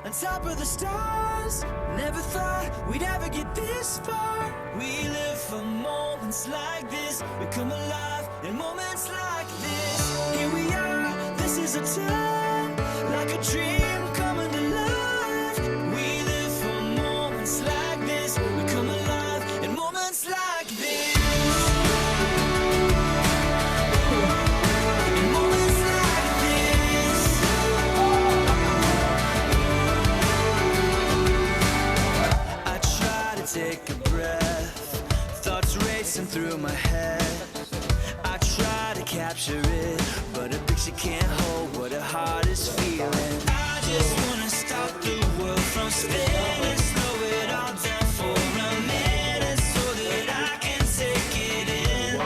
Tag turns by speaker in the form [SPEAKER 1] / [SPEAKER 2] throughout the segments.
[SPEAKER 1] on top of the stars. Never thought we'd ever get this far. We live for moments like this. We come alive in moments like this. Here we are, this is a time, like a dream coming to life. We live for moments like this. We come alive in moments like this. In moments like this. I try to take a breath, thoughts racing through my head. I try to capture it, but a picture can't hold what a heart is feeling. I just wanna stop the world from spinning, slow it all down for a minute, so that I can take it in.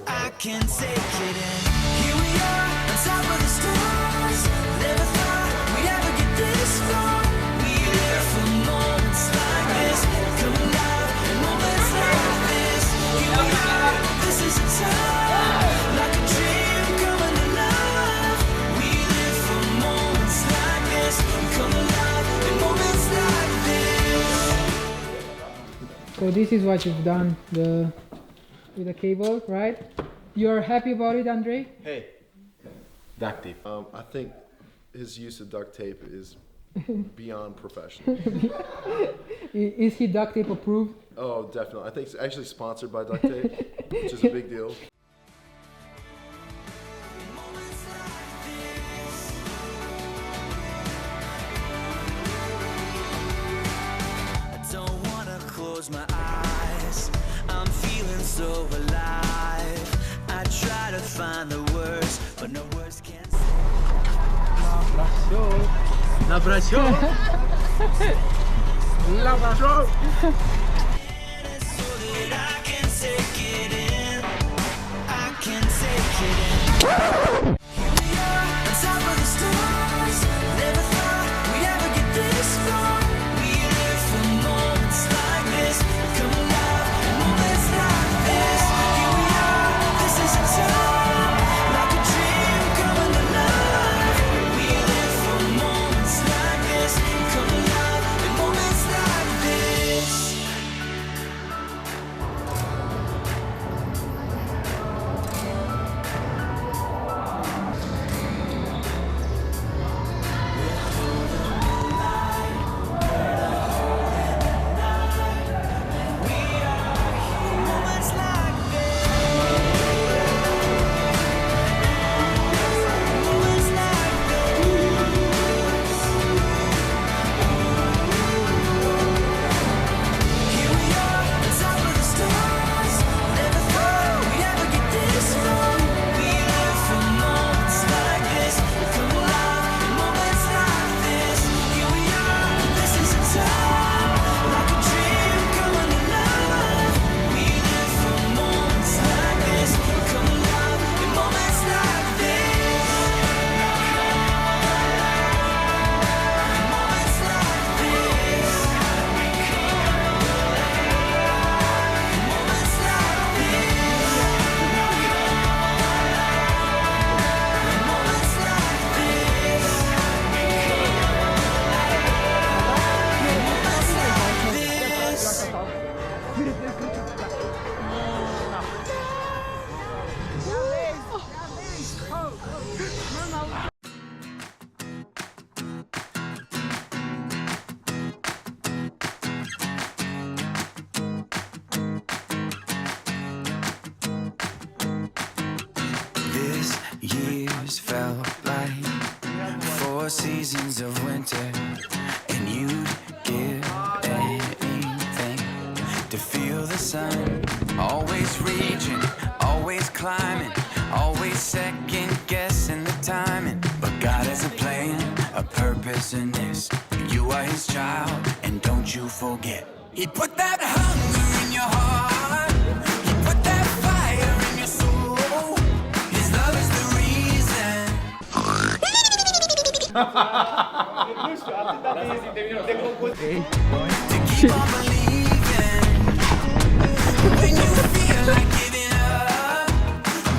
[SPEAKER 1] I can take it in. Here we are, on top of the stars. Never thought we'd ever get this far. We live for moments like this. Come alive in moments like this. Here we are, this is a time, like a dream coming to life. We live for moments like this. Come alive in moments like this.
[SPEAKER 2] So this is what you've done with the cable, right? You're happy about it, Andre?
[SPEAKER 3] Hey, duct tape.
[SPEAKER 4] I think his use of duct tape is beyond professional.
[SPEAKER 2] Is he duct tape approved?
[SPEAKER 4] Oh, definitely. I think it's actually sponsored by duct tape, which is a big deal.
[SPEAKER 1] Moments like this. I don't wanna close my eyes. I'm feeling so alive. I try to find the words, but no words can say.
[SPEAKER 3] L'abbraccio. L'abbraccio.
[SPEAKER 1] So that I can take it in. I can take it in. Here we are, on top of the stars. Never thought we'd ever get this far. We live for moments like this. Come alive in moments like this. Here we are, this is a time, like a dream coming to life. We live for moments like this. Come alive in moments like this. Moments like this. Moments like this. Here we are, on top of the stars. Never thought we'd ever get this far. We live for moments like this. Come alive in moments like this. Here we are, this is a time, like a dream coming to life. We live for moments like this. Come alive in moments like this. Moments like this. Moments like this. Moments like this. Moments like this. This year's felt like 4 seasons of winter, and you'd give anything to feel the sun. Always reaching, always climbing, always second guessing the timing. But God has a plan, a purpose in this. You are His child, and don't you forget. He put that hunger in your heart. He put that fire in your soul. His love is the reason. To keep on believing. When you feel like giving up,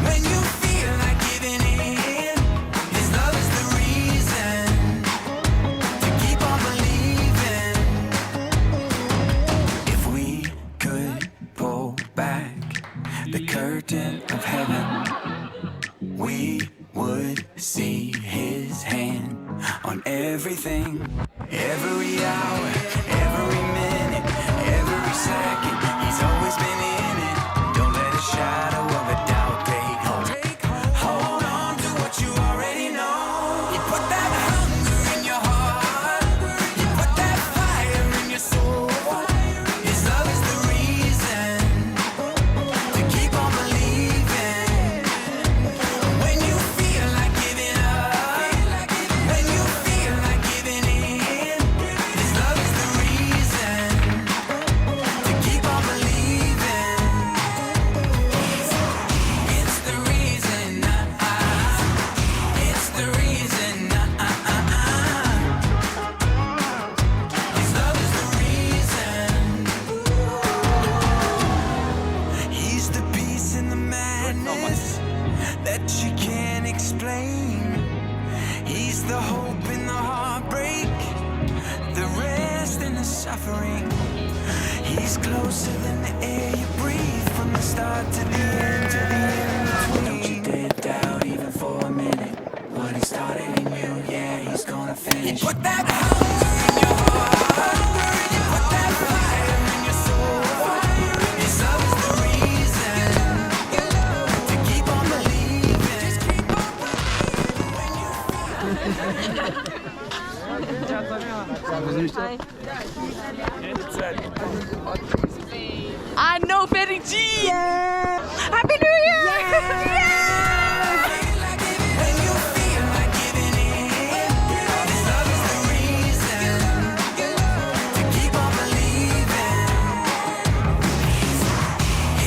[SPEAKER 1] when you feel like giving in, His love is the reason. To keep on believing. curtain of heaven, we would see his hand on everything. Every hour, every minute, every second, he's always been in it. Don't let a shadow of a doubt take hold. Hold on to what you already know. You put that hunger in your heart, you put that fire in your soul. His love is the reason to keep on believing. When you feel like giving up, when you feel like giving in, His love is the reason to keep on believing. It's the reason, it's the reason, His love is the reason. He's the peace in the madness that you can't explain. He's the hope in the heartbreak, the rest in the suffering. He's closer than the air you breathe, from the start to the end, to the in-between. Don't you dare doubt even for a minute what He started in you, yeah, He's gonna finish. He put that hunger in your heart, you put that fire in your soul. His love is the reason to keep on believing. Just keep on believing when you
[SPEAKER 5] I know Betty G. Yeah. Happy New Year.
[SPEAKER 1] when you feel like giving in. His love is the reason to keep on believing.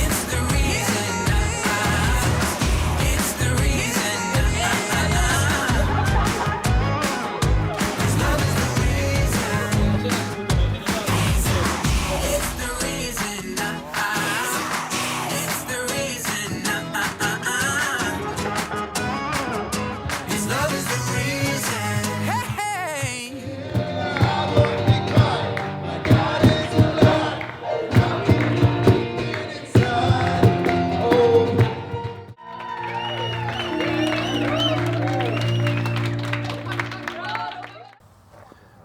[SPEAKER 1] It's the reason. It's the reason. His love is the reason. It's the reason. It's the reason. His love is the reason. Hey, hey.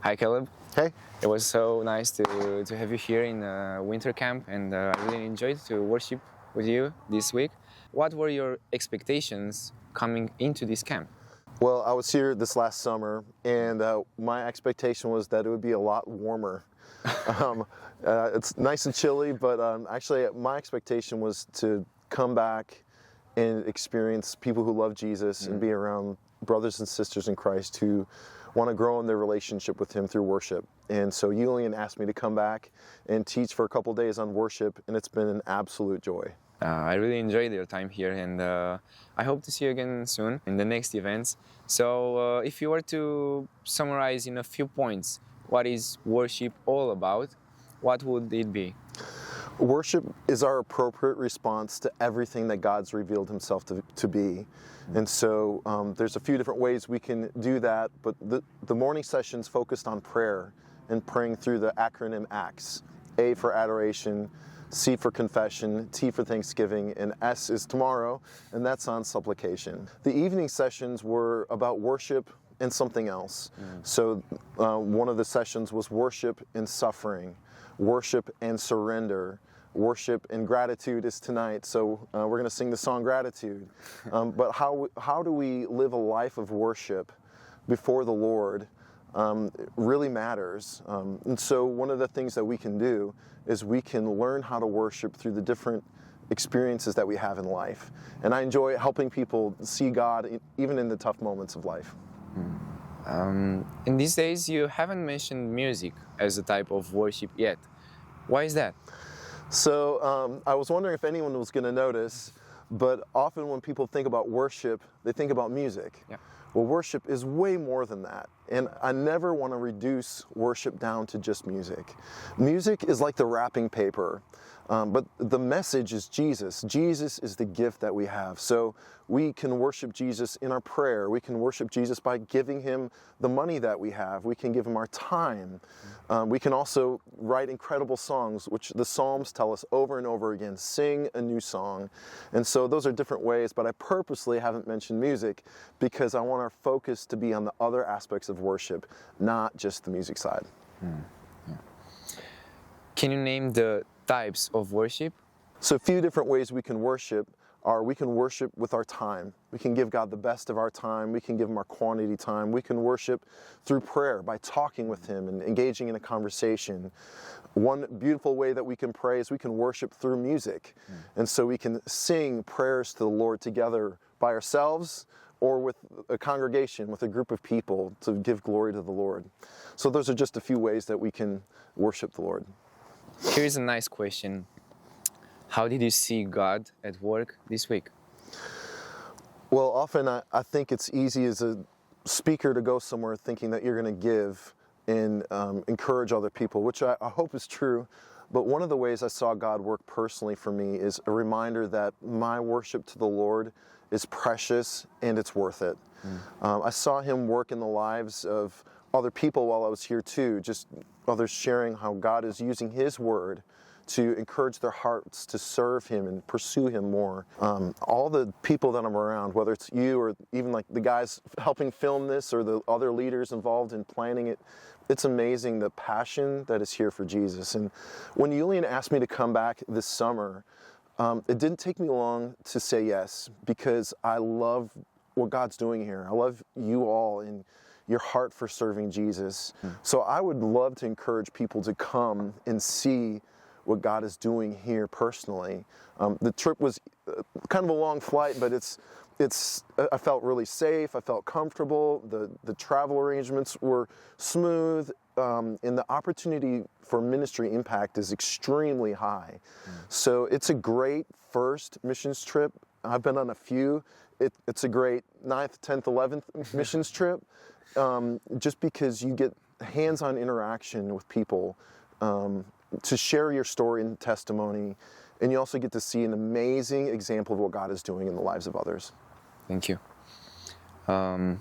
[SPEAKER 6] Hi Caleb,
[SPEAKER 4] Hey.
[SPEAKER 6] it was so nice to have you here in winter camp, and I really enjoyed to worship with you this week. What were your expectations coming into this camp?
[SPEAKER 4] Well, I was here this last summer, and my expectation was that it would be a lot warmer. It's nice and chilly, but actually my expectation was to come back and experience people who love Jesus and be around brothers and sisters in Christ who want to grow in their relationship with Him through worship. And so Julian asked me to come back and teach for a couple days on worship, and it's been an absolute joy.
[SPEAKER 6] I really enjoyed your time here, and I hope to see you again soon in the next events. So if you were to summarize in a few points what is worship all about, what would it be?
[SPEAKER 4] Worship is our appropriate response to everything that God's revealed Himself to be. And so there's a few different ways we can do that, but the morning sessions focused on prayer and praying through the acronym ACTS. A for adoration, C for confession, T for thanksgiving, and S is tomorrow, and that's on supplication. The evening sessions were about worship and something else. So one of the sessions was worship and suffering, worship and surrender, worship and gratitude is tonight, so we're going to sing the song Gratitude. But how do we live a life of worship before the Lord really matters. And so one of the things that we can do is we can learn how to worship through the different experiences that we have in life. And I enjoy helping people see God even in the tough moments of life.
[SPEAKER 6] In these days, you haven't mentioned music as a type of worship yet. Why is that?
[SPEAKER 4] So I was wondering if anyone was going to notice, but often when people think about worship, they think about music.
[SPEAKER 6] Yeah.
[SPEAKER 4] Well, worship is way more than that. And I never want to reduce worship down to just music. Music is like the wrapping paper. But the message is Jesus. Jesus is the gift that we have. So we can worship Jesus in our prayer. We can worship Jesus by giving him the money that we have. We can give him our time. We can also write incredible songs, which the Psalms tell us over and over again, sing a new song. And so those are different ways, but I purposely haven't mentioned music because I want our focus to be on the other aspects of worship, not just the music side.
[SPEAKER 6] Can you name the types of worship?
[SPEAKER 4] So a few different ways we can worship are we can worship with our time. We can give God the best of our time. We can give him our quantity time. We can worship through prayer by talking with him and engaging in a conversation. One beautiful way that we can pray is we can worship through music. And so we can sing prayers to the Lord together by ourselves or with a congregation, with a group of people to give glory to the Lord. So those are just a few ways that we can worship the Lord.
[SPEAKER 6] Here's a nice question. How did you see God at work this week?
[SPEAKER 4] Well, often I think it's easy as a speaker to go somewhere thinking that you're going to give and encourage other people, which I hope is true. But one of the ways I saw God work personally for me is a reminder that my worship to the Lord is precious and it's worth it. I saw him work in the lives of other people while I was here too, just others sharing how God is using his word to encourage their hearts to serve him and pursue him more. All the people that I'm around, whether it's you or even like the guys helping film this or the other leaders involved in planning it, it's amazing the passion that is here for Jesus. And when Julian asked me to come back this summer, it didn't take me long to say yes, because I love what God's doing here. I love you all and your heart for serving Jesus. So I would love to encourage people to come and see what God is doing here personally. The trip was kind of a long flight, but I felt really safe. I felt comfortable. The travel arrangements were smooth, and the opportunity for ministry impact is extremely high. So it's a great first missions trip. I've been on a few. It's a great 9th, 10th, 11th missions trip, just because you get hands-on interaction with people to share your story and testimony, and you also get to see an amazing example of what God is doing in the lives of others.
[SPEAKER 6] Thank you. And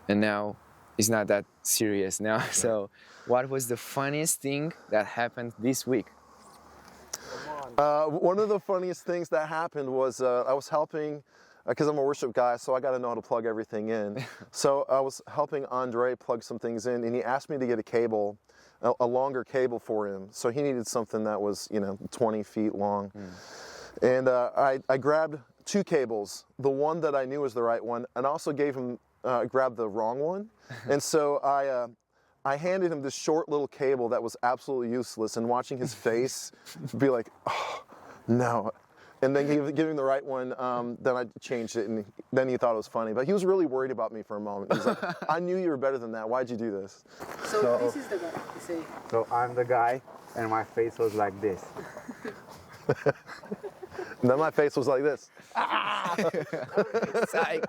[SPEAKER 6] now, it's not that serious now, so what was the funniest thing that happened this week?
[SPEAKER 4] One of the funniest things that happened was I was helping, because I'm a worship guy, so I got to know how to plug everything in. So I was helping Andre plug some things in, and he asked me to get a cable, a longer cable for him. So he needed something that was, 20 feet long. And I grabbed 2 cables, the one that I knew was the right one, and also grabbed the wrong one. And so I handed him this short little cable that was absolutely useless, and watching his face be like, oh, no. And then giving the right one, then I changed it, and then he thought it was funny. But he was really worried about me for a moment. He was like, I knew you were better than that. Why'd you do this?
[SPEAKER 2] So this is the guy, you say.
[SPEAKER 7] So I'm the guy, and my face was like this.
[SPEAKER 4] And then my face was like this.
[SPEAKER 6] Psych.